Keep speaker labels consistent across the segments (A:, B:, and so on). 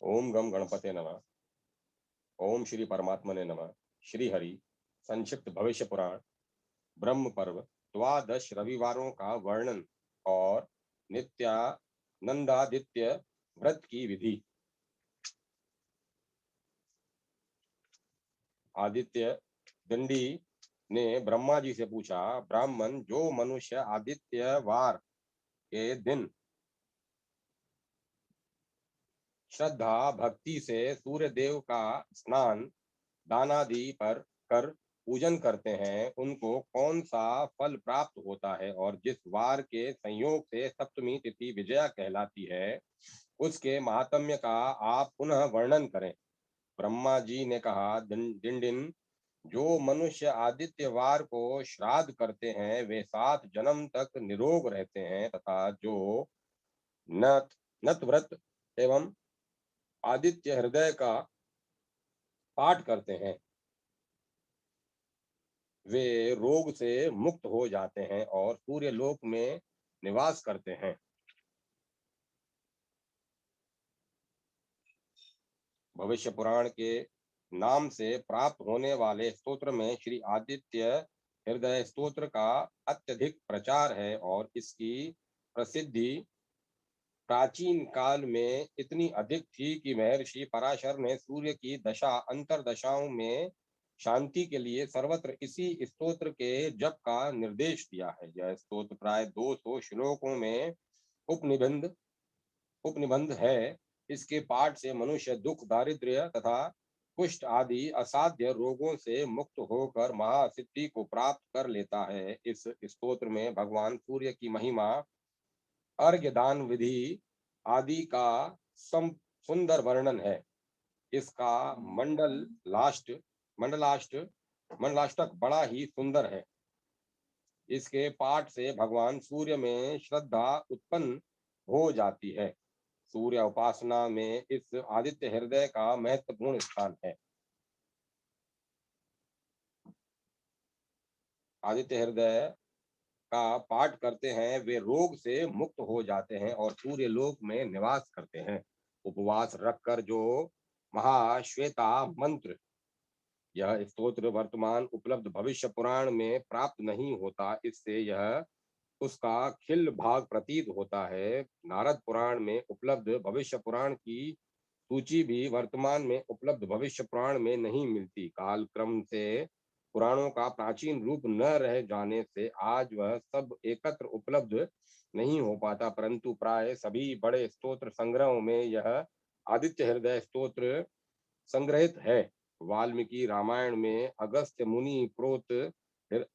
A: ओम गम गणपते नमः। ओम श्री परमात्मने नमः। श्री हरि संक्षिप्त भविष्य पुराण ब्रह्म पर्व द्वादश रविवारों का वर्णन और नित्यानंदादित्य व्रत की विधि। आदित्य दंडी ने ब्रह्मा जी से पूछा, ब्राह्मण, जो मनुष्य आदित्यवार के दिन श्रद्धा भक्ति से सूर्य देव का स्नान दानादि पर कर पूजन करते हैं, उनको कौन सा फल प्राप्त होता है? और जिस वार के संयोग से सप्तमी तिथि विजया कहलाती है, उसके महात्म्य का आप पुनः वर्णन करें। ब्रह्मा जी ने कहा, डिंडिन, जो मनुष्य आदित्यवार को श्राद्ध करते हैं वे 7 जन्म तक निरोग रहते हैं, तथा जो नत नत व्रत एवं आदित्य हृदय का पाठ करते हैं वे रोग से मुक्त हो जाते हैं और सूर्य लोक में निवास करते हैं। भविष्य पुराण के नाम से प्राप्त होने वाले स्तोत्र में श्री आदित्य हृदय स्तोत्र का अत्यधिक प्रचार है और इसकी प्रसिद्धि प्राचीन काल में इतनी अधिक थी कि महर्षि पराशर ने सूर्य की दशा अंतरदशाओं में शांति के लिए सर्वत्र इसी स्तोत्र के जप का निर्देश दिया है। यह स्तोत्र प्राय 200 श्लोकों में उपनिबंध उपनिबंध है। इसके पाठ से मनुष्य दुख, दारिद्र्य तथा कुष्ठ आदि असाध्य रोगों से मुक्त होकर महासिद्धि को प्राप्त कर लेता है। इस स्तोत्र में भगवान सूर्य की महिमा, अर्घ्य दान विधि आदि का सुंदर वर्णन है। इसका मंडलाष्ट मंडलाष्टक बड़ा ही सुंदर है। इसके पाठ से भगवान सूर्य में श्रद्धा उत्पन्न हो जाती है। सूर्य उपासना में इस आदित्य हृदय का महत्वपूर्ण स्थान है। आदित्य हृदय का पाठ करते हैं वे रोग से मुक्त हो जाते हैं और सूर्य लोक में निवास करते हैं। उपवास रखकर जो महाश्वेता मंत्र, यह स्तोत्र वर्तमान उपलब्ध भविष्य पुराण में प्राप्त नहीं होता, इससे यह उसका खिल भाग प्रतीत होता है। नारद पुराण में उपलब्ध भविष्य पुराण की सूची भी वर्तमान में उपलब्ध भविष्य पुराण में नहीं मिलती। काल क्रम से पुराणों का प्राचीन रूप न रह जाने से आज वह सब एकत्र उपलब्ध नहीं हो पाता, परंतु प्राय सभी बड़े स्तोत्र संग्रहों में यह आदित्य हृदय स्तोत्र संग्रहित है। वाल्मीकि रामायण में अगस्त्य मुनि प्रोक्त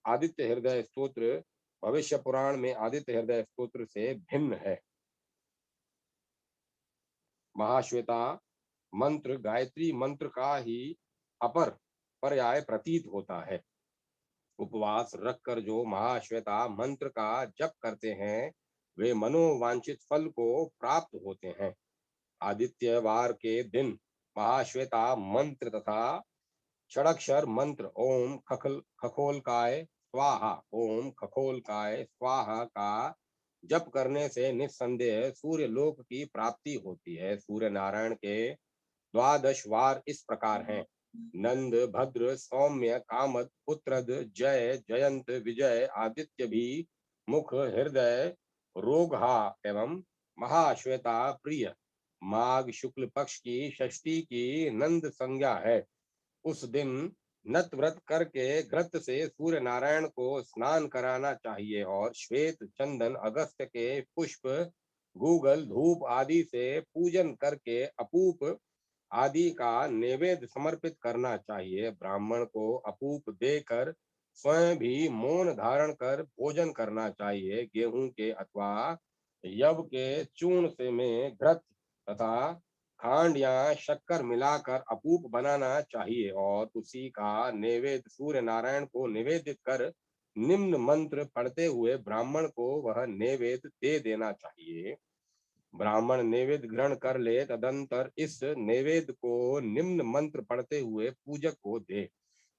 A: आदित्य हृदय स्तोत्र भविष्य पुराण में आदित्य हृदय स्तोत्र से भिन्न है। महाश्वेता मंत्र गायत्री मंत्र का ही अपर पर्याय प्रतीत होता है। उपवास रखकर जो महाश्वेता मंत्र का जप करते हैं वे मनोवांछित फल को प्राप्त होते हैं। आदित्यवार के दिन महाश्वेता मंत्र तथा षडक्षर मंत्र ओम खखोलकाय स्वाहा, ओम खखोलकाय स्वाहा का जप करने से निस्संदेह सूर्य लोक की प्राप्ति होती है। सूर्य नारायण के 12 वार इस प्रकार हैं: नंद, भद्र, सौम्य, कामद, पुत्रद, जय, जयंत, विजय, आदित्य भी, मुख, हृदय, रोगहा एवं महाश्वेता प्रिय। माघ शुक्ल पक्ष की षष्ठी की नंद संज्ञा है। उस दिन नत व्रत करके घृत से सूर्य नारायण को स्नान कराना चाहिए और श्वेत चंदन, अगस्त्य के पुष्प, गूगल, धूप आदि से पूजन करके अपूप आदि का नैवेद्य समर्पित करना चाहिए। ब्राह्मण को अपूप देकर स्वयं भी मौन धारण कर भोजन करना चाहिए। गेहूं के अथवा यव के चूर्ण से में घृत तथा खांड या शक्कर मिलाकर अपूप बनाना चाहिए और उसी का नैवेद्य सूर्य नारायण को निवेदित कर निम्न मंत्र पढ़ते हुए ब्राह्मण को वह नैवेद्य दे देना चाहिए। ब्राह्मण नैवेद्य ग्रहण कर ले, तदंतर इस नैवेद्य को निम्न मंत्र पढ़ते हुए पूजक को दे।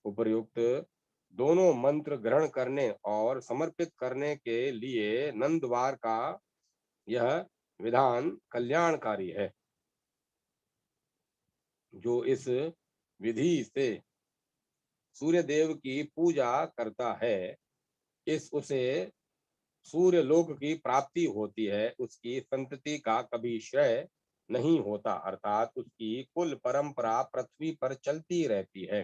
A: उपर्युक्त दोनों मंत्र ग्रहण करने और समर्पित करने के लिए नंदवार का यह विधान कल्याणकारी है। जो इस विधि से सूर्य देव की पूजा करता है, इस उसे सूर्य लोक की प्राप्ति होती है, उसकी संतति का कभी क्षय नहीं होता, अर्थात उसकी कुल परंपरा पृथ्वी पर चलती रहती है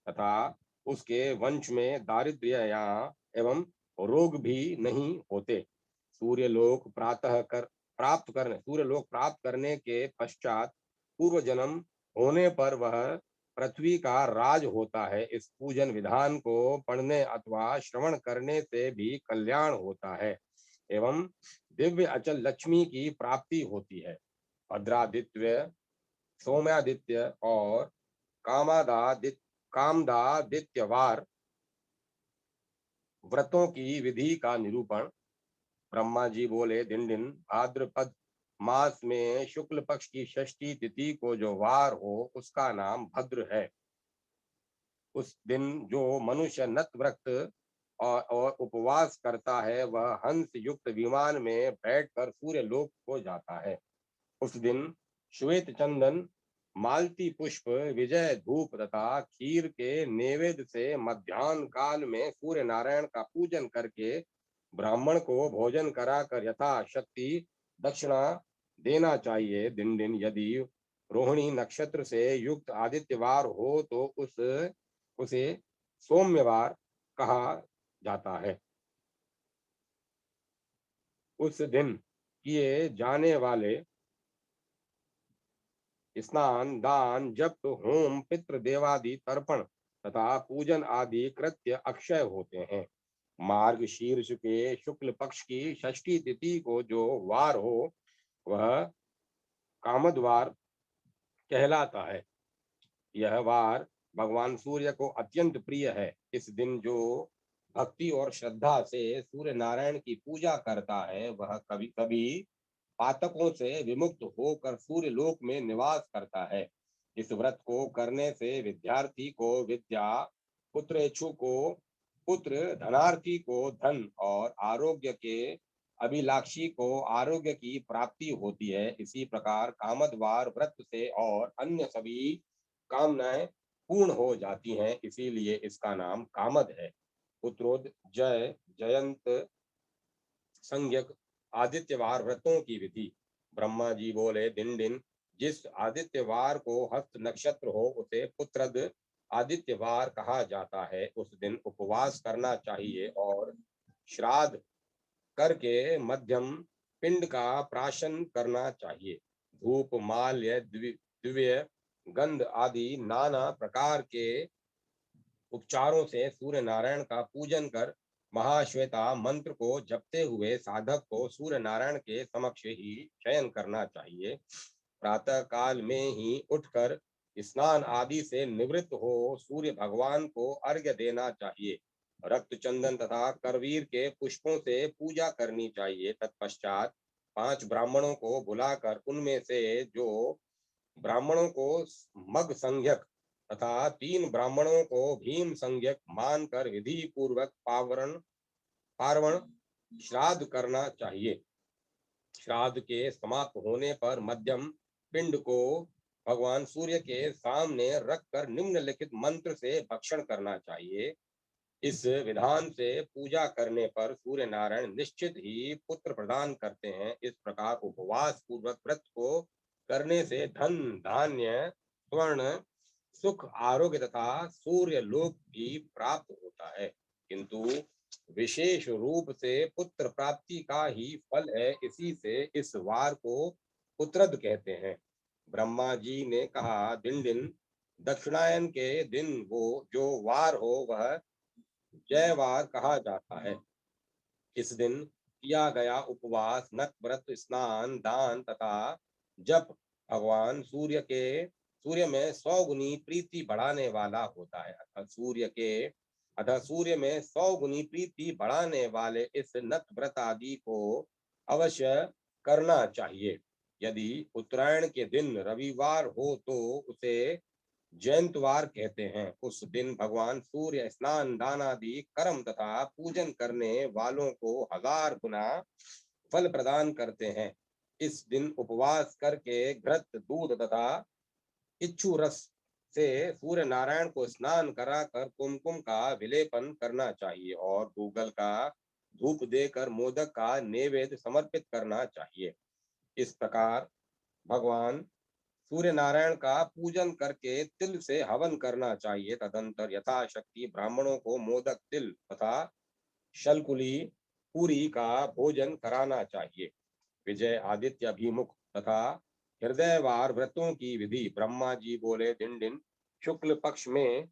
A: तथा उसके वंश में दारिद्र्य या एवं रोग भी नहीं होते। सूर्य लोक प्राप्त करने के पश्चात पूर्व जन्म होने पर वह पृथ्वी का राज होता है। इस पूजन विधान को पढ़ने अथवा श्रवण करने से भी कल्याण होता है एवं दिव्य अचल लक्ष्मी की प्राप्ति होती है। भद्रादित्य, सोम्यादित्य और कामादादित्य कामदादित्यवार व्रतों की विधि का निरूपण। ब्रह्मा जी बोले, दिन दिन भाद्रपद मास में शुक्ल पक्ष की षष्ठी तिथि को जो वार हो उसका नाम भद्र है। उस दिन जो मनुष्य नत व्रत और उपवास करता है वह हंस युक्त विमान में बैठकर सूर्य लोक को जाता है। उस दिन श्वेत चंदन, मालती पुष्प, विजय धूप तथा खीर के नैवेद्य से मध्याह्न काल में सूर्य नारायण का पूजन करके ब्राह्मण को भोजन कराकर यथाशक्ति दक्षिणा देना चाहिए। दिन दिन यदि रोहिणी नक्षत्र से युक्त आदित्यवार हो तो उसे सोमवार कहा जाता है। उस दिन किए जाने वाले स्नान, दान, जप, होम, पितृ देवादि तर्पण तथा पूजन आदि कृत्य अक्षय होते हैं। मार्ग शीर्ष के शुक्ल पक्ष की षष्ठी तिथि को जो वार हो वह कामद्वार कहलाता है। यह वार भगवान सूर्य को अत्यंत प्रिय है। इस दिन जो भक्ति और श्रद्धा से सूर्य नारायण की पूजा करता है वह कभी कभी पातकों से विमुक्त होकर सूर्य लोक में निवास करता है। इस व्रत को करने से विद्यार्थी को विद्या, पुत्रेच्छु को पुत्र, धनार्थी को धन और आरोग्य के अभिलाषी को आरोग्य की प्राप्ति होती है। इसी प्रकार कामद्वार व्रत से और अन्य सभी कामनाएं पूर्ण हो जाती हैं, इसीलिए इसका नाम कामद है। पुत्रोद जय जयंत संज्ञक आदित्यवार व्रतों की विधि। ब्रह्मा जी बोले, दिन दिन जिस आदित्यवार को हस्त नक्षत्र हो उसे पुत्रद आदित्यवार कहा जाता है। उस दिन उपवास करना चाहिए और श्राद्ध करके मध्यम पिंड का प्राशन करना चाहिए। धूप, माल्य, दिव्य गंध आदि नाना प्रकार के उपचारों से सूर्य नारायण का पूजन कर महाश्वेता मंत्र को जपते हुए साधक को सूर्य नारायण के समक्ष ही शयन करना चाहिए। प्रातः काल में ही उठकर स्नान आदि से निवृत्त हो सूर्य भगवान को अर्घ्य देना चाहिए। रक्त चंदन तथा करवीर के पुष्पों से पूजा करनी चाहिए। तत्पश्चात 5 ब्राह्मणों को बुलाकर उनमें से जो ब्राह्मणों को मग संज्ञक तथा 3 ब्राह्मणों को भीम संज्ञक मानकर विधि पूर्वक पार्वण श्राद्ध करना चाहिए। श्राद्ध के समाप्त होने पर मध्यम पिंड को भगवान सूर्य के सामने रखकर निम्नलिखित मंत्र से भक्षण करना चाहिए। इस विधान से पूजा करने पर सूर्य नारायण निश्चित ही पुत्र प्रदान करते हैं। इस प्रकार उपवास पूर्वक व्रत को करने से धन, धान्य, स्वर्ण, सुख, आरोग्य तथा सूर्य लोक भी प्राप्त होता है, किंतु विशेष रूप से पुत्र प्राप्ति का ही फल है। इसी से इस वार को पुत्रद कहते हैं। ब्रह्मा जी ने कहा, दिन दिन दक्षिणायन के दिन वो जो वार हो वह जयवार कहा जाता है। इस दिन किया गया उपवास, नत व्रत, स्नान, दान तथा जप भगवान सूर्य में 100 गुनी प्रीति बढ़ाने वाला होता है। अतः सूर्य में 100 गुनी प्रीति बढ़ाने वाले इस नत व्रत आदि को अवश्य करना चाहिए। यदि उत्तरायण के दिन रविवार हो तो उसे जयंतवार कहते हैं। उस दिन भगवान सूर्य स्नान, दान आदि कर्म तथा पूजन करने वालों को 1000 गुना फल प्रदान करते हैं। इस दिन उपवास करके घृत, दूध तथा इच्छु रस से सूर्य नारायण को स्नान कराकर कुमकुम का विलेपन करना चाहिए और गूगल का धूप देकर मोदक का नैवेद्य समर्पित करना चाहिए। इस प्रकार भगवान सूर्य नारायण का पूजन करके तिल से हवन करना चाहिए। तदंतर यथाशक्ति ब्राह्मणों को मोदक, तिल तथा शलकुली पूरी का भोजन कराना चाहिए। विजय आदित्य अभिमुख तथा हृदयवार व्रतों की विधि। ब्रह्मा जी बोले, दिन दिन शुक्ल पक्ष में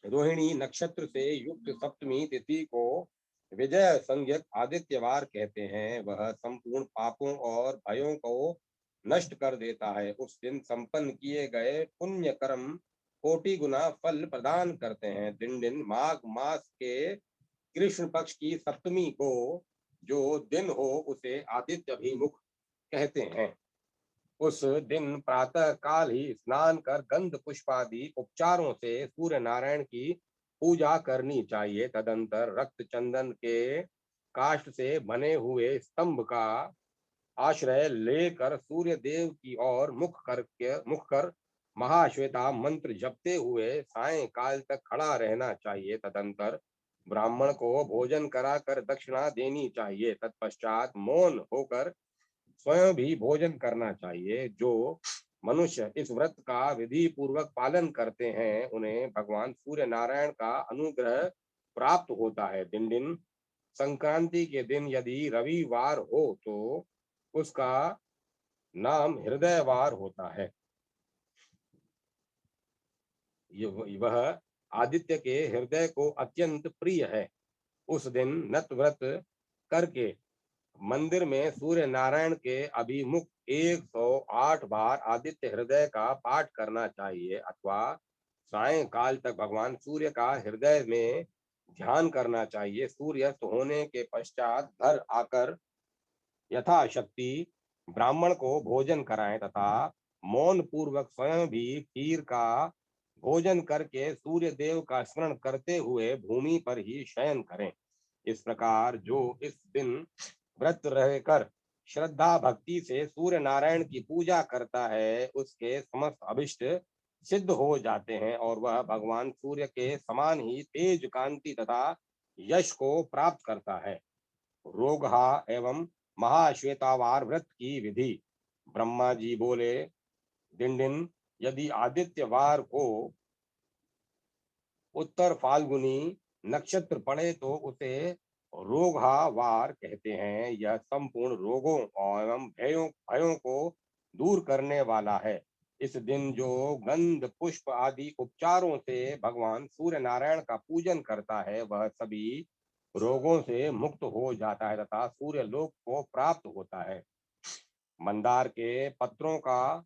A: रोहिणी नक्षत्र से युक्त सप्तमी तिथि को विजय संज्ञक आदित्यवार कहते हैं। वह संपूर्ण पापों और भयों को नष्ट कर देता है। उस दिन संपन्न किए गए पुण्य कर्म कोटि गुना फल प्रदान करते हैं। दिन दिन माघ मास के कृष्ण पक्ष की सप्तमी को जो दिन हो उसे आदित्य अभिमुख कहते हैं। उस दिन प्रातः काल ही स्नान कर गंध पुष्पादि उपचारों से सूर्य नारायण की पूजा करनी चाहिए। तदंतर रक्त चंदन के काष्ठ से बने हुए स्तंभ का आश्रय लेकर सूर्य देव की ओर मुख कर महाश्वेता मंत्र जपते हुए सायं काल तक खड़ा रहना चाहिए। तदंतर ब्राह्मण को भोजन कराकर दक्षिणा देनी चाहिए। तत्पश्चात मौन होकर स्वयं भी भोजन करना चाहिए। जो मनुष्य इस व्रत का विधि पूर्वक पालन करते हैं उन्हें भगवान सूर्य नारायण का अनुग्रह प्राप्त होता है। दिन दिन संक्रांति के दिन यदि रविवार हो तो उसका नाम हृदयवार होता है। वह आदित्य के हृदय को अत्यंत प्रिय है। उस दिन नत व्रत करके मंदिर में सूर्य नारायण के अभिमुख 108 बार आदित्य हृदय का पाठ करना चाहिए अथवा सायंकाल तक भगवान सूर्य का हृदय में ध्यान करना चाहिए। सूर्यास्त होने के पश्चात घर आकर यथाशक्ति ब्राह्मण को भोजन कराएं तथा मौन पूर्वक स्वयं भी खीर का भोजन करके सूर्य देव का स्मरण करते हुए भूमि पर ही शयन करें। इस प्रकार जो इस दिन व्रत रहकर श्रद्धा भक्ति से सूर्य नारायण की पूजा करता है उसके समस्त अभिष्ट सिद्ध हो जाते हैं और वह भगवान सूर्य के समान ही तेज कांति तथा यश को प्राप्त करता है। रोगहा एवं महाश्वेतावार व्रत की विधि। ब्रह्मा जी बोले, दिन दिन यदि आदित्यवार को उत्तर फाल्गुनी नक्षत्र पड़े तो उसे रोगहावार कहते हैं। यह संपूर्ण रोगों एवं भयों को दूर करने वाला है। इस दिन जो गंध पुष्प आदि उपचारों से भगवान सूर्य नारायण का पूजन करता है वह सभी रोगों से मुक्त हो जाता है तथा सूर्य लोक को प्राप्त होता है। मंदार के पत्रों का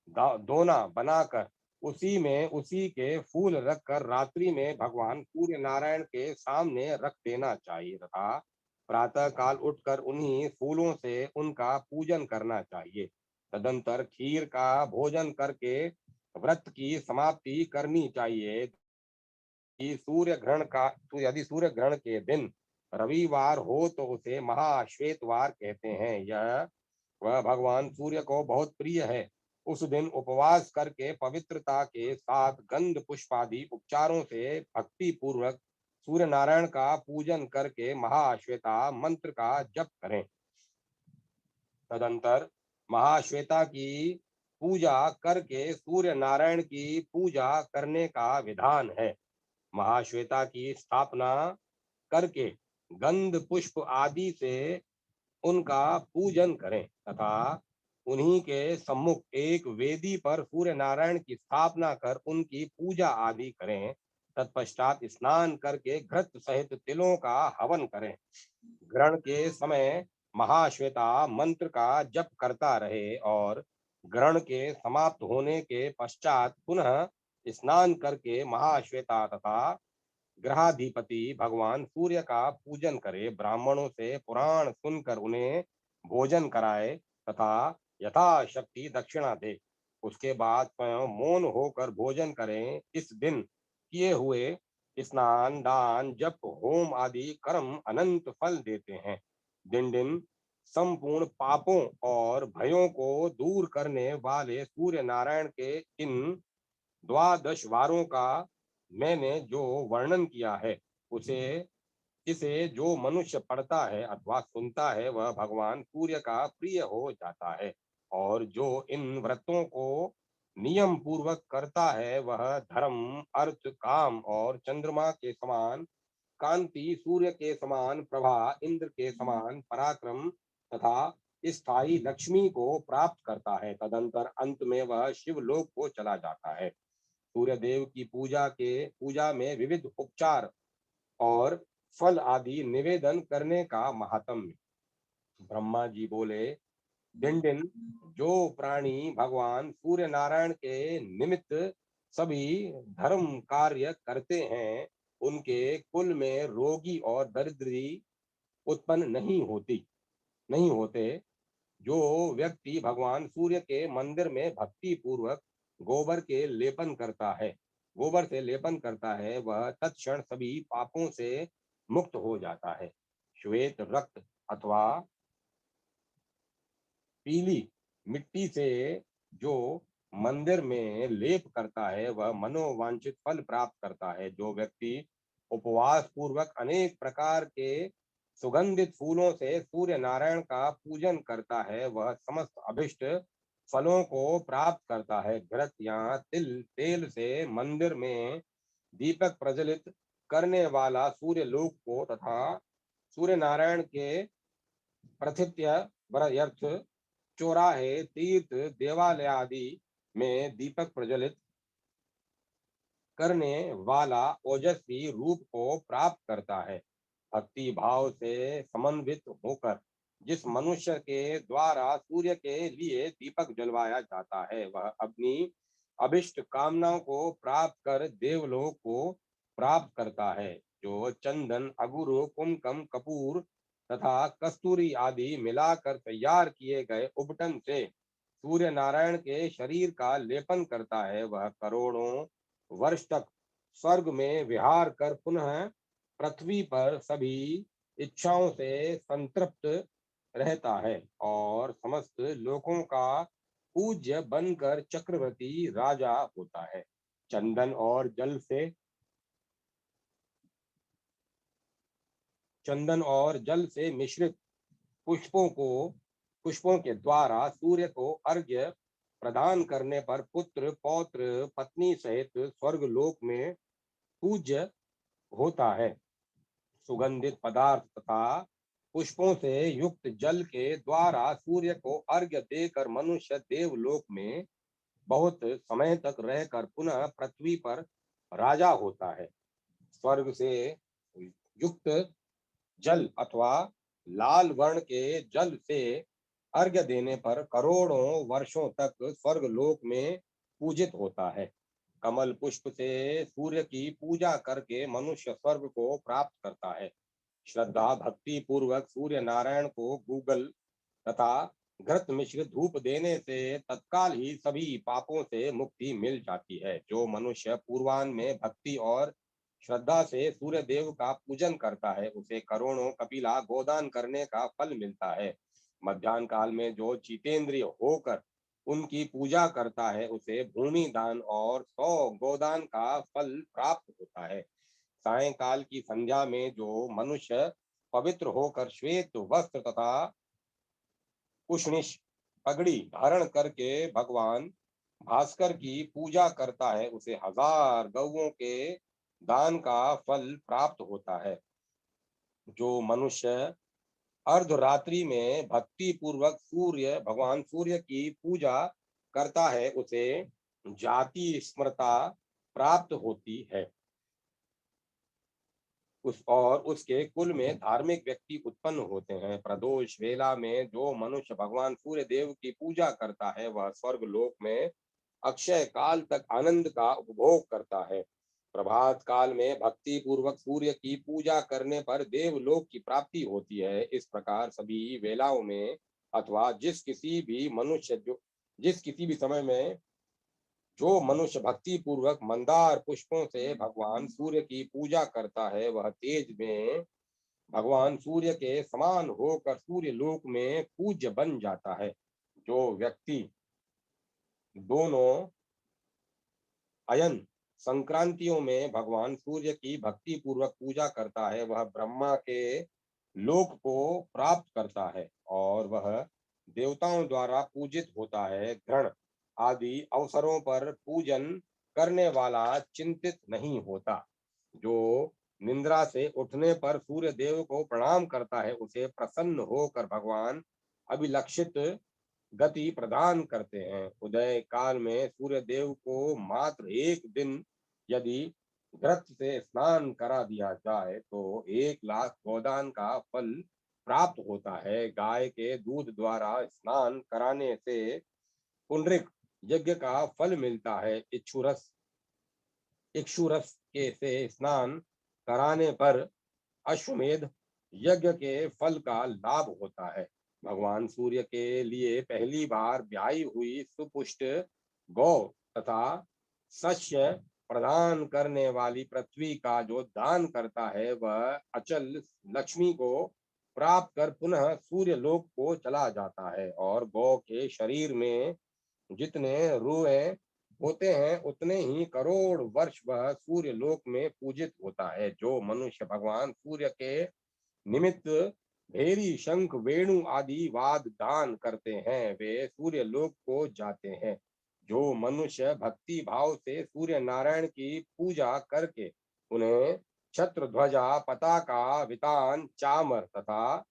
A: दोना बनाकर उसी के फूल रखकर रात्रि में भगवान सूर्य नारायण के सामने रख देना चाहिए तथा प्रातः काल उठकर उन्हीं फूलों से उनका पूजन करना चाहिए। तदंतर खीर का भोजन करके व्रत की समाप्ति करनी चाहिए। कि सूर्य ग्रहण का तो यदि सूर्य ग्रहण के दिन रविवार हो तो उसे महाश्वेतवार कहते हैं। यह वह भगवान सूर्य को बहुत प्रिय है। उस दिन उपवास करके पवित्रता के साथ गंध पुष्पादि उपचारों से भक्ति पूर्वक सूर्य नारायण का पूजन करके महाश्वेता मंत्र का जप करें। तदंतर महाश्वेता की पूजा करके सूर्य नारायण की पूजा करने का विधान है। महाश्वेता की स्थापना करके गंध पुष्प आदि से उनका पूजन करें तथा उन्हीं के सम्मुख एक वेदी पर सूर्य नारायण की स्थापना कर उनकी पूजा आदि करें। तत्पश्चात स्नान करके घृत सहित तिलों का हवन करें। ग्रहण के समय महाश्वेता मंत्र का जप करता रहे और ग्रहण के समाप्त होने के पश्चात पुनः स्नान करके महाश्वेता तथा ग्रहाधिपति भगवान सूर्य का पूजन करे। ब्राह्मणों से पुराण सुनकर उन्हें भोजन कराए तथा यथाशक्ति दक्षिणा दे। उसके बाद स्वयं मौन होकर भोजन करें। इस दिन किए हुए स्नान, दान, जप, होम आदि कर्म अनंत फल देते हैं। दिन दिन संपूर्ण पापों और भयों को दूर करने वाले सूर्य नारायण के इन द्वादश वारों का मैंने जो वर्णन किया है, उसे इसे जो मनुष्य पढ़ता है अथवा सुनता है वह भगवान सूर्य का प्रिय हो जाता है, और जो इन व्रतों को नियम पूर्वक करता है वह धर्म, अर्थ, काम और चंद्रमा के समान कांति, सूर्य के समान प्रभा, इंद्र के समान पराक्रम तथा स्थायी लक्ष्मी को प्राप्त करता है। तदंतर अंत में वह शिवलोक को चला जाता है। सूर्य देव की पूजा में विविध उपचार और फल आदि निवेदन करने का महात्म्य। ब्रह्मा जी बोले, दिन दिन जो प्राणी भगवान सूर्य नारायण के निमित्त सभी धर्म कार्य करते हैं, उनके कुल में रोगी और दरिद्री उत्पन्न नहीं होते। जो व्यक्ति भगवान सूर्य के मंदिर में भक्ति पूर्वक गोबर से लेपन करता है, वह तत्क्षण सभी पापों से मुक्त हो जाता है। श्वेत रक्त अथवा पीली मिट्टी से जो मंदिर में लेप करता है वह मनोवांछित फल प्राप्त करता है। जो व्यक्ति उपवास पूर्वक अनेक प्रकार के सुगंधित फूलों से सूर्य नारायण का पूजन करता है वह समस्त अभिष्ट फलों को प्राप्त करता है। घृत या तेल से मंदिर में दीपक प्रज्वलित करने वाला सूर्य लोक को तथा सूर्य नारायण के प्रथित्य व्यर्थ चौराहे, तीर्थ, देवालय आदि में दीपक प्रज्वलित करने वाला ओजस्वी रूप को प्राप्त करता है। भक्ति भाव से समन्वित होकर जिस मनुष्य के द्वारा सूर्य के लिए दीपक जलवाया जाता है वह अपनी अभिष्ट कामनाओं को प्राप्त कर देवलोक को प्राप्त करता है। जो चंदन, अगुरु, कुमकम, कपूर तथा कस्तूरी आदि मिलाकर तैयार किए गए उपटन से सूर्य नारायण के शरीर का लेपन करता है वह करोड़ों वर्ष तक स्वर्ग में विहार कर पुनः पृथ्वी पर सभी इच्छाओं से संतृप्त रहता है और समस्त लोगों का पूज्य बनकर चक्रवर्ती राजा होता है। चंदन और जल से मिश्रित पुष्पों के द्वारा सूर्य को अर्घ्य प्रदान करने पर पुत्र, पौत्र, पत्नी सहित स्वर्ग लोक में पूज्य होता है। सुगंधित पदार्थ तथा पुष्पों से युक्त जल के द्वारा सूर्य को अर्घ्य देकर मनुष्य देवलोक में बहुत समय तक रहकर पुनः पृथ्वी पर राजा होता है। स्वर्ग से युक्त जल अथवा लाल वर्ण के जल से अर्घ्य देने पर करोड़ों वर्षों तक स्वर्ग लोक में पूजित होता है। कमल पुष्प से सूर्य की पूजा करके मनुष्य स्वर्ग को प्राप्त करता है। श्रद्धा भक्ति पूर्वक सूर्य नारायण को गूगल तथा घृत मिश्रित धूप देने से तत्काल ही सभी पापों से मुक्ति मिल जाती है। जो मनुष्य पूर्वान में भक्ति और श्रद्धा से सूर्य देव का पूजन करता है उसे करोड़ों कपिला गोदान करने का फल मिलता है। मध्यान्ह काल में जो जितेंद्रिय होकर उनकी पूजा करता है उसे भूमि दान और 100 गोदान का फल प्राप्त होता है। सायंकाल की संध्या में जो मनुष्य पवित्र होकर श्वेत वस्त्र तथा कुशनिश पगड़ी धारण करके भगवान भास्कर की पूजा करता है उसे 1000 गौओं के दान का फल प्राप्त होता है। जो मनुष्य अर्धरात्रि में भक्ति पूर्वक भगवान सूर्य की पूजा करता है उसे जाति स्मृता प्राप्त होती है। उसके कुल में धार्मिक व्यक्ति उत्पन्न होते हैं। प्रदोष वेला में जो मनुष्य भगवान सूर्य देव की पूजा करता है वह स्वर्ग लोक में अक्षय काल तक आनंद का उपभोग करता है। प्रभात काल में भक्ति पूर्वक सूर्य की पूजा करने पर देवलोक की प्राप्ति होती है। इस प्रकार सभी वेलाओं में अथवा जिस किसी भी समय में जो मनुष्य भक्ति पूर्वक मंदार पुष्पों से भगवान सूर्य की पूजा करता है वह तेज में भगवान सूर्य के समान होकर सूर्य लोक में पूज्य बन जाता है। जो व्यक्ति दोनों अयन संक्रांतियों में भगवान सूर्य की भक्ति पूर्वक पूजा करता है, वह ब्रह्मा के लोक को प्राप्त करता है और वह देवताओं द्वारा पूजित होता है। ग्रहण आदि अवसरों पर पूजन करने वाला चिंतित नहीं होता। जो निंद्रा से उठने पर सूर्य देव को प्रणाम करता है, उसे प्रसन्न होकर भगवान अभिलक्षित गति प्रदान करते हैं। उदय काल में सूर्य देव को मात्र एक दिन यदि घृत से स्नान करा दिया जाए तो 1,00,000 गोदान का फल प्राप्त होता है। गाय के दूध द्वारा स्नान कराने से पुंडरीक यज्ञ का फल मिलता है। इक्षुरस के से स्नान कराने पर अश्वमेध यज्ञ के फल का लाभ होता है। भगवान सूर्य के लिए पहली बार ब्याई हुई सुपुष्ट गौ तथा शस्य प्रदान करने वाली पृथ्वी का जो दान करता है, वह अचल लक्ष्मी को प्राप्त कर पुनः सूर्य लोक को चला जाता है। और गौ के शरीर में जितने रुएं होते हैं, उतने ही करोड़ वर्ष वह सूर्य लोक में पूजित होता है। जो मनुष्य भगवान सूर्य के निमित्त भेरी शंख वेणु आदि वाद दान करते हैं, वे सूर्य लोक को जाते हैं। जो मनुष्य भक्ति भाव से सूर्य नारायण की पूजा करके उन्हें छत्र ध्वजा पताका वितान चामर तथा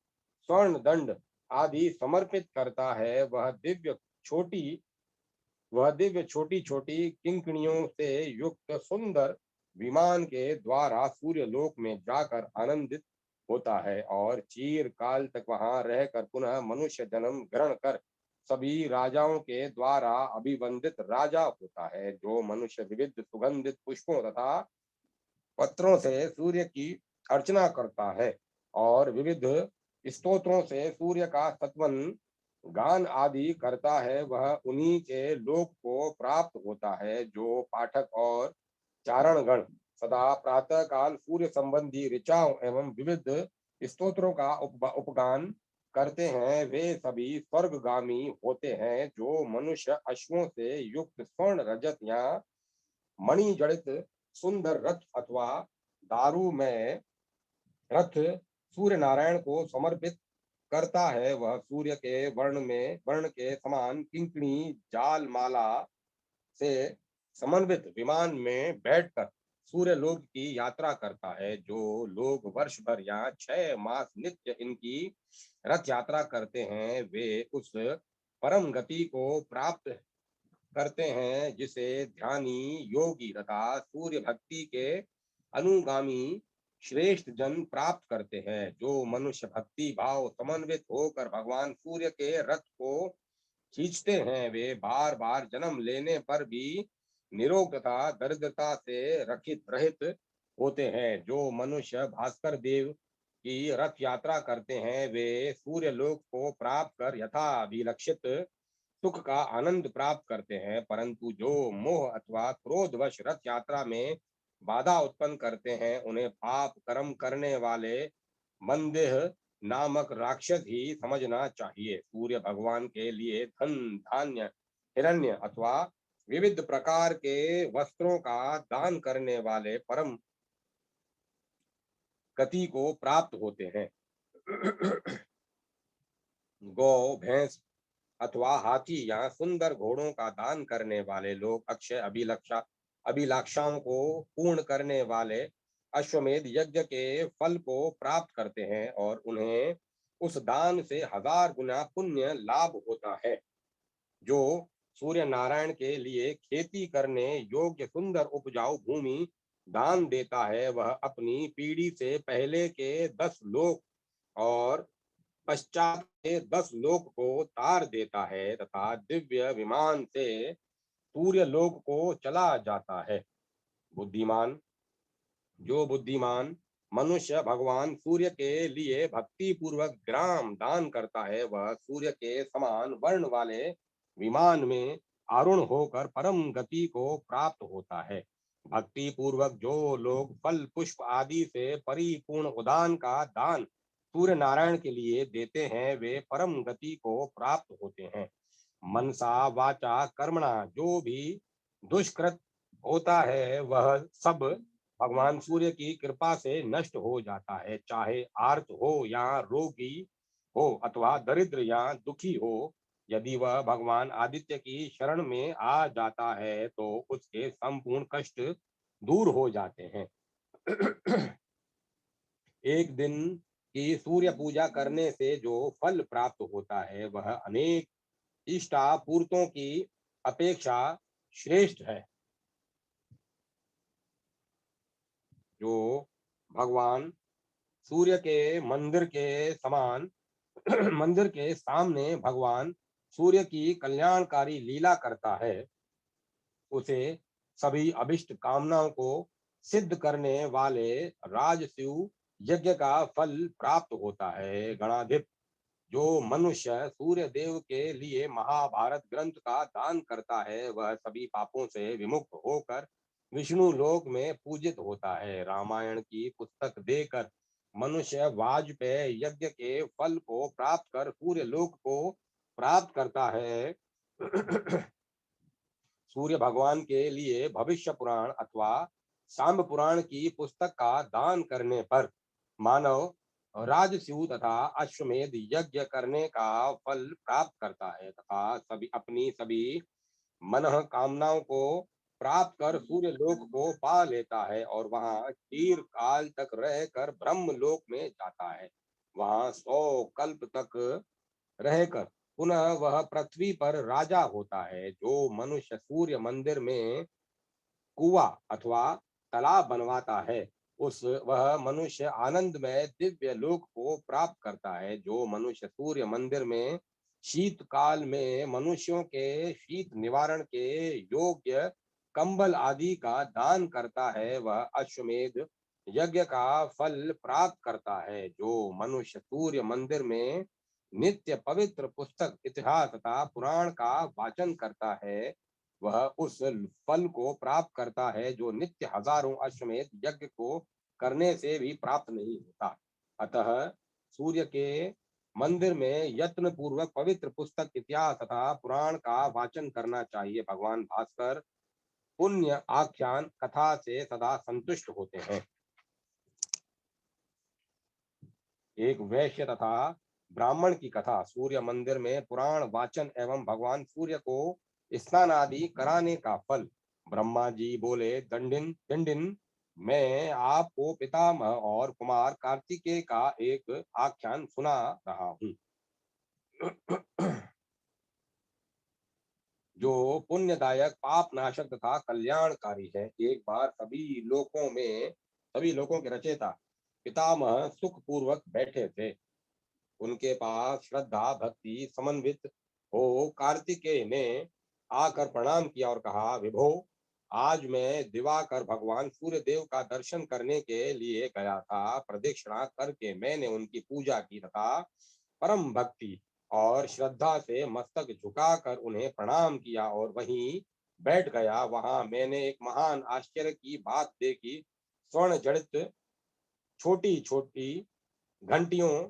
A: स्वर्ण दंड आदि समर्पित करता है, वह दिव्य छोटी छोटी किंकणियों से युक्त सुंदर विमान के द्वारा सूर्य लोक में जाकर आनंदित होता है और चीर काल तक वहां रहकर पुनः मनुष्य जन्म ग्रहण कर सभी राजाओं के द्वारा अभिवंदित राजा होता है। जो मनुष्य विविध सुगंधित पुष्पों तथा पत्रों से सूर्य की अर्चना करता है और विविध स्तोत्रों से सूर्य का सत्वन गान आदि करता है, वह उन्हीं के लोक को प्राप्त होता है। जो पाठक और चारणगण सदा प्रातः काल सूर्य संबंधी ऋचाओं एवं विविध स्तोत्रों का उपगान करते हैं, वे सभी स्वर्गगामी होते हैं। जो मनुष्य अश्वों से युक्त स्वर्ण रजत या मणि जड़ित सुंदर रथ अथवा दारू में रथ सूर्य नारायण को समर्पित करता है, वह सूर्य के वर्ण के समान किंकणी जाल माला से समन्वित विमान में बैठकर सूर्य लोक की यात्रा करता है। जो लोग वर्ष भर या 6 मास नित्य इनकी रथ यात्रा करते हैं, वे उस परम गति को प्राप्त करते हैं जिसे ध्यानी योगी तथा सूर्य भक्ति के अनुगामी श्रेष्ठ जन प्राप्त करते हैं। जो मनुष्य भक्ति भाव समन्वित होकर भगवान सूर्य के रथ को खींचते हैं, वे बार बार जन्म लेने पर भी निरोग तथा दरिद्रता से रखित रहित होते हैं। जो मनुष्य भास्कर देव की रथ यात्रा करते हैं, वे सूर्य लोक को प्राप्त कर यथा अभिलक्षित सुख का आनंद प्राप्त करते हैं। परंतु जो मोह अथवा क्रोधवश रथ यात्रा में बाधा उत्पन्न करते हैं, उन्हें पाप कर्म करने वाले मंदेह नामक राक्षस ही समझना चाहिए। सूर्य भगवान के लिए धन धान्य हिरण्य अथवा विविध प्रकार के वस्त्रों का दान करने वाले परम गति को प्राप्त होते हैं। गौ भैंस अथवा हाथी या सुंदर घोड़ों का दान करने वाले लोग अक्षय अभिलाषाओं को पूर्ण करने वाले अश्वमेध यज्ञ के फल को प्राप्त करते हैं और उन्हें उस दान से 1000 गुना पुण्य लाभ होता है। जो सूर्य नारायण के लिए खेती करने योग्य सुंदर उपजाऊ भूमि दान देता है, वह अपनी पीढ़ी से पहले के 10 लोक और पश्चात के 10 लोक को तार देता है तथा दिव्य विमान से सूर्य लोक को चला जाता है। बुद्धिमान जो बुद्धिमान मनुष्य भगवान सूर्य के लिए भक्ति पूर्वक ग्राम दान करता है, वह सूर्य के समान वर्ण वाले विमान में आरूढ़ होकर परम गति को प्राप्त होता है। भक्ति पूर्वक जो लोग फल पुष्प आदि से परिपूर्ण उदान का दान सूर्य नारायण के लिए देते हैं वे परम गति को प्राप्त होते हैं। मनसा वाचा कर्मणा जो भी दुष्कृत होता है वह सब भगवान सूर्य की कृपा से नष्ट हो जाता है, चाहे आर्त हो या रोगी हो अथवा दरिद्र या दुखी हो। यदि वह भगवान आदित्य की शरण में आ जाता है तो उसके संपूर्ण कष्ट दूर हो जाते हैं। एक दिन की सूर्य पूजा करने से जो फल प्राप्त होता है वह अनेक इष्टापूर्तों की अपेक्षा श्रेष्ठ है। जो भगवान सूर्य के मंदिर के समान मंदिर के सामने भगवान सूर्य की कल्याणकारी लीला करता है उसे सभी अभिष्ट कामनाओं को सिद्ध करने वाले राजसूय यज्ञ का फल प्राप्त होता है। गणाधिप जो मनुष्य सूर्य देव के लिए महाभारत ग्रंथ का दान करता है वह सभी पापों से विमुक्त होकर विष्णु लोक में पूजित होता है। रामायण की पुस्तक देकर मनुष्य वाजपेय यज्ञ के फल को प्राप्त कर सूर्य लोक को प्राप्त करता है। सूर्य भगवान के लिए भविष्य पुराण अथवा सांब पुराण की पुस्तक का दान करने पर मानव राजसूय तथा अश्वमेध यज्ञ करने का फल प्राप्त करता है तथा सभी मन कामनाओं को प्राप्त कर सूर्य लोक को पा लेता है और वहां दीर्घ काल तक रहकर ब्रह्म लोक में जाता है। वहां 100 कल्प तक रहकर पुनः वह पृथ्वी पर राजा होता है। जो मनुष्य सूर्य मंदिर में कुआं अथवा तालाब बनवाता है उस वह मनुष्य आनंदमय दिव्य लोक को प्राप्त करता है। जो मनुष्य सूर्य मंदिर में शीतकाल में मनुष्यों के शीत निवारण के योग्य कंबल आदि का दान करता है वह अश्वमेध यज्ञ का फल प्राप्त करता है। जो मनुष्य सूर्य मंदिर में नित्य पवित्र पुस्तक इतिहास तथा पुराण का वाचन करता है वह उस फल को प्राप्त करता है जो नित्य हजारों अश्वमेध यज्ञ को करने से भी प्राप्त नहीं होता। अतः सूर्य के मंदिर में यत्न पूर्वक पवित्र पुस्तक इतिहास तथा पुराण का वाचन करना चाहिए। भगवान भास्कर पुण्य आख्यान कथा से सदा संतुष्ट होते हैं। एक वैश्य तथा ब्राह्मण की कथा। सूर्य मंदिर में पुराण वाचन एवं भगवान सूर्य को स्नान आदि कराने का फल। ब्रह्मा जी बोले, दंडिन दंडिन मैं आपको पितामह और कुमार कार्तिकेय का एक आख्यान सुना रहा हूँ जो पुण्यदायक पाप नाशक तथा कल्याणकारी है। एक बार सभी लोकों के रचयिता पितामह सुख पूर्वक बैठे थे। उनके पास श्रद्धा भक्ति समन्वित हो कार्तिकेय ने आकर प्रणाम किया और कहा, विभो आज मैं दिवाकर भगवान सूर्य देव का दर्शन करने के लिए गया था। प्रदक्षिणा करके मैंने उनकी पूजा की तथा परम भक्ति और श्रद्धा से मस्तक झुकाकर उन्हें प्रणाम किया और वहीं बैठ गया। वहां मैंने एक महान आश्चर्य की बात देखी। स्वर्ण जड़ित छोटी छोटी घंटियों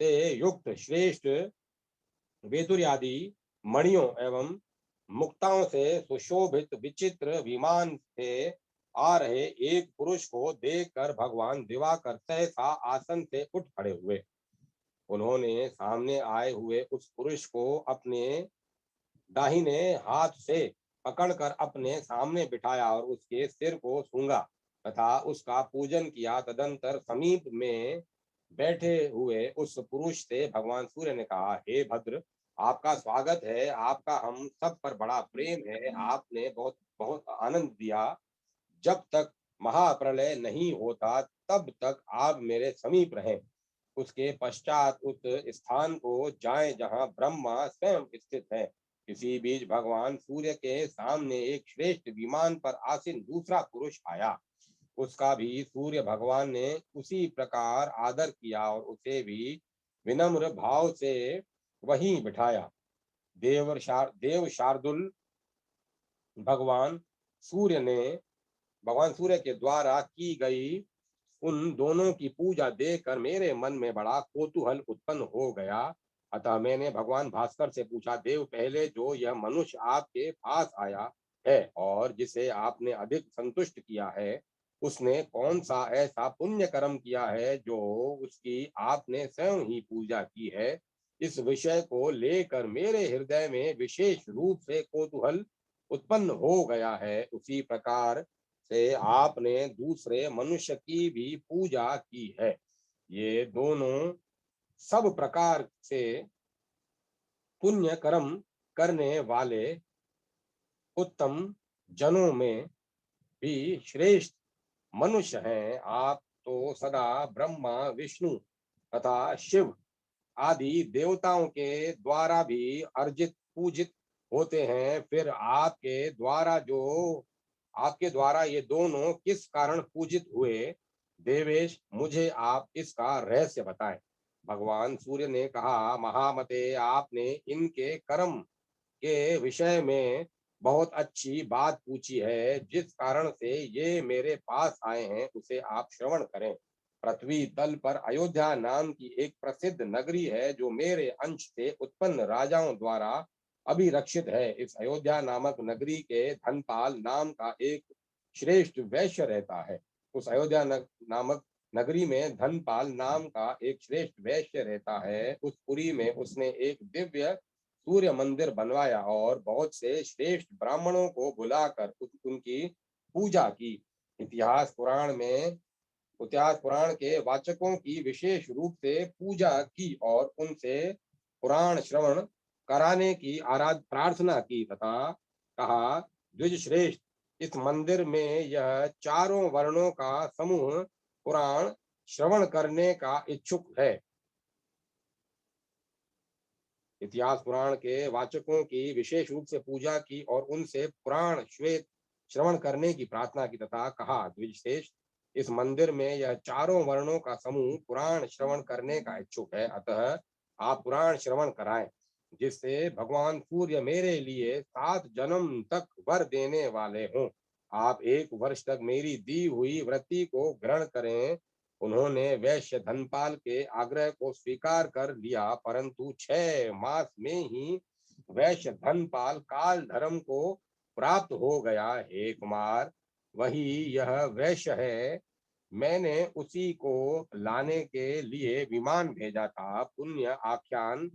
A: से युक्त श्रेष्ठ वेदुर्यादि मणियों एवं मुक्ताओं से सुशोभित विचित्र विमान से आ रहे एक पुरुष को देखकर भगवान दिवाकर सहसा आसन से उठ खड़े हुए। उन्होंने सामने आए हुए उस पुरुष को अपने दाहिने हाथ से पकड़कर अपने सामने बिठाया और उसके सिर को सूंघा तथा उसका पूजन किया। तदंतर समीप में बैठे हुए उस पुरुष से भगवान सूर्य ने कहा, हे भद्र आपका स्वागत है। आपका हम सब पर बड़ा प्रेम है। आपने बहुत बहुत आनंद दिया। जब तक महाप्रलय नहीं होता तब तक आप मेरे समीप रहें। उसके पश्चात उस स्थान को जाएं जहां ब्रह्मा स्वयं स्थित है। इसी बीच भगवान सूर्य के सामने एक श्रेष्ठ विमान पर आसीन दूसरा पुरुष आया। उसका भी सूर्य भगवान ने उसी प्रकार आदर किया और उसे भी विनम्र भाव से वहीं बिठाया। देव शार्दुल भगवान सूर्य ने भगवान सूर्य के द्वारा की गई उन दोनों की पूजा देखकर मेरे मन में बड़ा कौतूहल उत्पन्न हो गया। अतः मैंने भगवान भास्कर से पूछा, देव, पहले जो यह मनुष्य आपके पास आया है और जिसे आपने अधिक संतुष्ट किया है, उसने कौन सा ऐसा पुण्य कर्म किया है जो उसकी आपने स्वयं ही पूजा की है? इस विषय को लेकर मेरे हृदय में विशेष रूप से कौतूहल उत्पन्न हो गया है। उसी प्रकार से आपने दूसरे मनुष्य की भी पूजा की है। ये दोनों सब प्रकार से पुण्य कर्म करने वाले उत्तम जनों में भी श्रेष्ठ मनुष्य हैं। आप तो सदा ब्रह्मा, विष्णु तथा शिव आदि देवताओं के द्वारा भी अर्जित पूजित होते हैं। फिर आपके द्वारा ये दोनों किस कारण पूजित हुए? देवेश, मुझे आप इसका रहस्य बताएं। भगवान सूर्य ने कहा, महामते, आपने इनके कर्म के विषय में बहुत अच्छी बात पूछी है। जिस कारण से ये मेरे पास आए हैं उसे आप श्रवण करें। पृथ्वी तल पर अयोध्या नाम की एक प्रसिद्ध नगरी है जो मेरे अंश से उत्पन्न राजाओं द्वारा अभिरक्षित है। इस अयोध्या नामक नगरी के धनपाल नाम का एक श्रेष्ठ वैश्य रहता है। उस नामक नगरी में धनपाल नाम का एक श्रेष्ठ वैश्य रहता है। उस पुरी में उसने एक दिव्य सूर्य मंदिर बनवाया और बहुत से श्रेष्ठ ब्राह्मणों को बुलाकर उनकी पूजा की। इतिहास पुराण के वाचकों की विशेष रूप से पूजा की और उनसे पुराण श्रवण कराने की प्रार्थना की तथा कहा, द्विज श्रेष्ठ, इस मंदिर में यह चारों वर्णों का समूह पुराण श्रवण करने का इच्छुक है। इतिहास पुराण के वाचकों की विशेष रूप से पूजा की और उनसे पुराण श्वेत श्रवण करने की प्रार्थना की तथा कहा, द्विजश्रेष्ठ, इस मंदिर में यह चारों वर्णों का समूह पुराण श्रवण करने का इच्छुक है। अतः आप पुराण श्रवण कराएं, जिससे भगवान सूर्य मेरे लिए 7 जन्म तक वर देने वाले हों। आप 1 वर्ष तक मेरी दी हुई व्रति को ग्रहण करें। उन्होंने वैश्य धनपाल के आग्रह को स्वीकार कर लिया, परंतु 6 मास में ही वैश्य धनपाल काल धर्म को प्राप्त हो गया। हे कुमार, वही यह वैश्य है। मैंने उसी को लाने के लिए विमान भेजा था। पुण्य आख्यान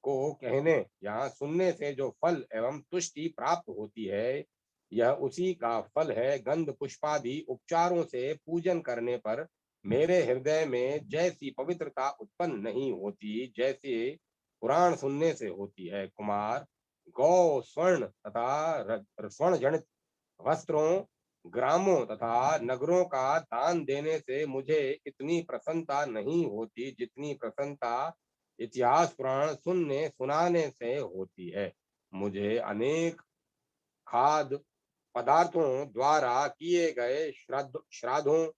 A: को कहने या सुनने से जो फल एवं तुष्टि प्राप्त होती है, यह उसी का फल है। गंध पुष्पादि उपचारों से पूजन करने पर मेरे हृदय में जैसी पवित्रता उत्पन्न नहीं होती, जैसे पुराण सुनने से होती है। कुमार, गौ, स्वर्ण तथा स्वर्ण जनित वस्त्रों, ग्रामों तथा नगरों का दान देने से मुझे इतनी प्रसन्नता नहीं होती जितनी प्रसन्नता इतिहास पुराण सुनने सुनाने से होती है। मुझे अनेक खाद्य पदार्थों द्वारा किए गए श्राद्धों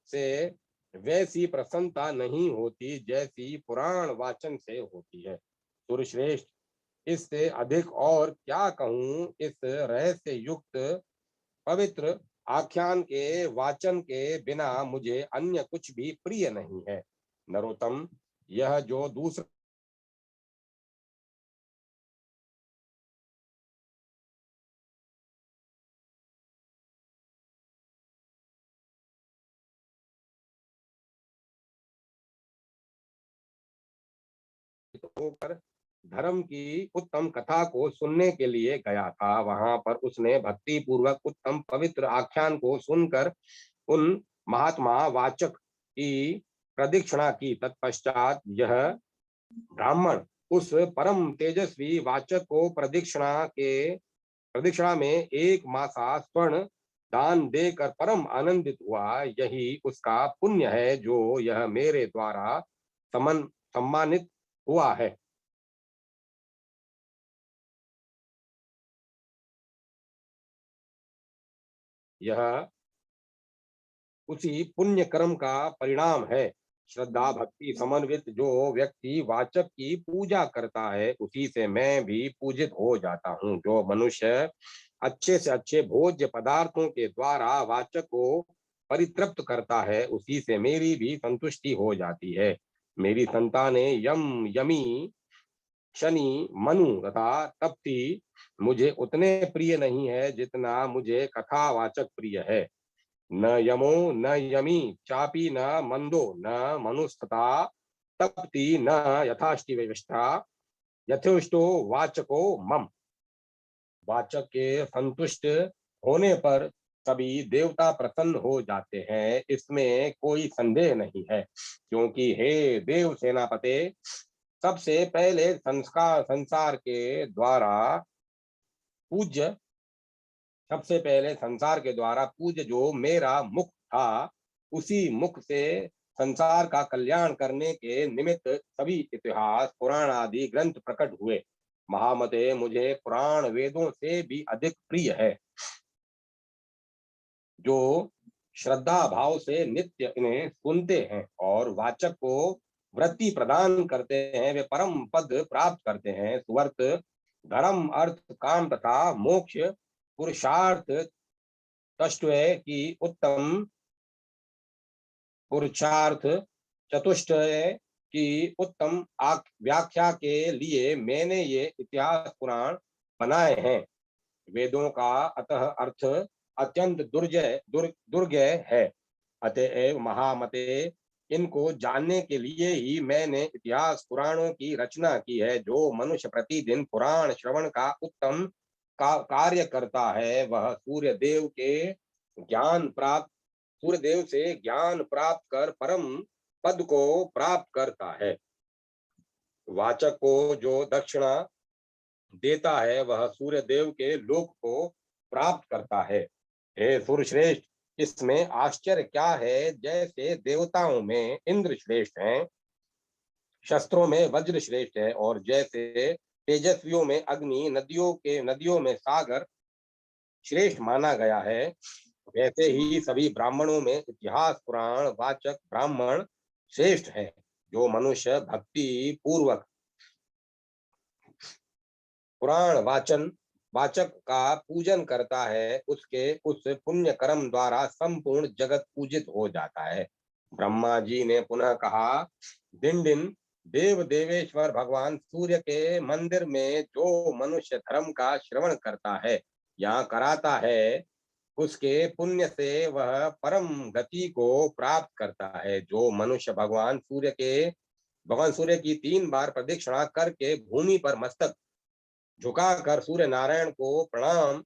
A: से वैसी प्रसन्नता नहीं होती जैसी पुराण वाचन से होती है। सूर्यश्रेष्ठ, इससे अधिक और क्या कहूँ? इस रहस्य युक्त पवित्र आख्यान के वाचन के बिना मुझे अन्य कुछ भी प्रिय नहीं है। नरोत्तम, यह जो दूसरा होकर धर्म की उत्तम कथा को सुनने के लिए गया था, वहां पर उसने भक्ति पूर्वक उत्तम पवित्र आख्यान को सुनकर उन महात्मा वाचक की प्रदक्षिणा की। तत्पश्चात यह ब्राह्मण उस परम तेजस्वी वाचक को प्रदक्षिणा में 1 मासा स्वर्ण दान देकर परम आनंदित हुआ। यही उसका पुण्य है जो यह मेरे द्वारा सम्मानित हुआ है। यह उसी पुण्य कर्म का परिणाम है। श्रद्धा भक्ति समन्वित जो व्यक्ति वाचक की पूजा करता है, उसी से मैं भी पूजित हो जाता हूँ। जो मनुष्य अच्छे से अच्छे भोज्य पदार्थों के द्वारा वाचक को परितृप्त करता है, उसी से मेरी भी संतुष्टि हो जाती है। मेरी संतानें यम, यमी, शनि, मनु तथा तप्ती मुझे उतने प्रिय नहीं है जितना मुझे कथावाचक प्रिय है। न यमो न यमी चापी न मंदो न मनुस्तथा तप्ती न यथाष्टि व्यवस्था यथोष्टो वाचको मम। वाचक के संतुष्ट होने पर सभी देवता प्रसन्न हो जाते हैं, इसमें कोई संदेह नहीं है। क्योंकि हे देव सेनापते, सबसे पहले संसार के द्वारा पूज्य सबसे पहले संसार के द्वारा पूज्य जो मेरा मुख था, उसी मुख से संसार का कल्याण करने के निमित्त सभी इतिहास पुराण आदि ग्रंथ प्रकट हुए। महामते, मुझे पुराण वेदों से भी अधिक प्रिय है। जो श्रद्धा भाव से नित्य इन्हें सुनते हैं और वाचक को वृत्ति प्रदान करते हैं, वे परम पद प्राप्त करते हैं। सुवर्त धर्म अर्थ काम तथा मोक्ष पुरुषार्थ चतुष्टय की उत्तम पुरुषार्थ चतुष्टय की उत्तम व्याख्या के लिए मैंने ये इतिहास पुराण बनाए हैं। वेदों का अतः अर्थ अत्यंत दुर्गय है। अतएव महामते, इनको जानने के लिए ही मैंने इतिहास पुराणों की रचना की है। जो मनुष्य प्रतिदिन पुराण श्रवण का उत्तम कार्य करता है, वह सूर्यदेव से ज्ञान प्राप्त कर परम पद को प्राप्त करता है। वाचक को जो दक्षिणा देता है, वह सूर्यदेव के लोक को प्राप्त करता है। हे सूर्यश्रेष्ठ, इसमें आश्चर्य क्या है? जैसे देवताओं में इंद्र श्रेष्ठ हैं, शस्त्रों में वज्र श्रेष्ठ है, और जैसे तेजस्वियों में अग्नि, नदियों में सागर श्रेष्ठ माना गया है, वैसे ही सभी ब्राह्मणों में इतिहास पुराण वाचक ब्राह्मण श्रेष्ठ है। जो मनुष्य भक्ति पूर्वक पुराण वाचक का पूजन करता है, उसके उस पुण्य कर्म द्वारा संपूर्ण जगत पूजित हो जाता है। ब्रह्मा जी ने पुनः कहा, दिन दिन देव देवेश्वर भगवान सूर्य के मंदिर में जो मनुष्य धर्म का श्रवण करता है या कराता है, उसके पुण्य से वह परम गति को प्राप्त करता है। जो मनुष्य भगवान सूर्य की 3 बार प्रदक्षिणा करके भूमि पर मस्तक झुकाकर सूर्य नारायण को प्रणाम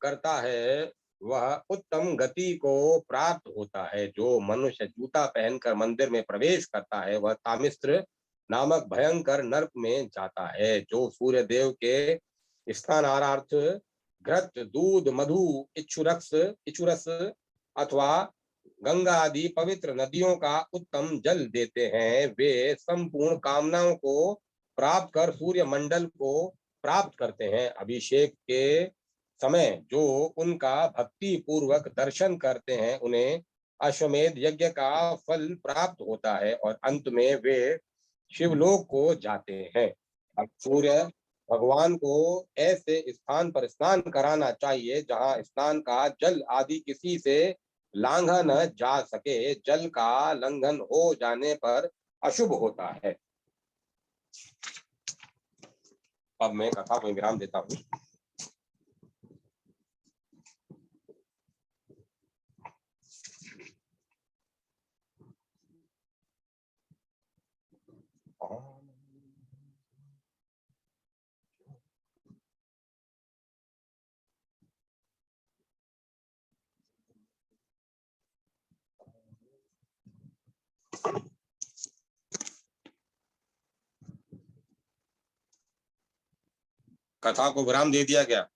A: करता है, वह उत्तम गति को प्राप्त होता है। जो मनुष्य जूता पहनकर मंदिर में प्रवेश करता है, वह तामिस्त्र नामक भयंकर नरक में जाता है। जो सूर्य देव के स्नानार्थ घृत, दूध, मधु, इक्षुरस अथवा गंगा आदि पवित्र नदियों का उत्तम जल देते हैं, वे संपूर्ण कामनाओं को प्राप्त कर सूर्य मंडल को प्राप्त करते हैं। अभिषेक के समय जो उनका भक्ति पूर्वक दर्शन करते हैं, उन्हें अश्वमेध यज्ञ का फल प्राप्त होता है और अंत में वे शिवलोक को जाते हैं। अब सूर्य भगवान को ऐसे स्थान पर स्नान कराना चाहिए जहां स्नान का जल आदि किसी से लांघा न जा सके। जल का लंघन हो जाने पर अशुभ होता है। अब मैं कथा को विराम देता हूँ। कथा को विराम दे दिया गया।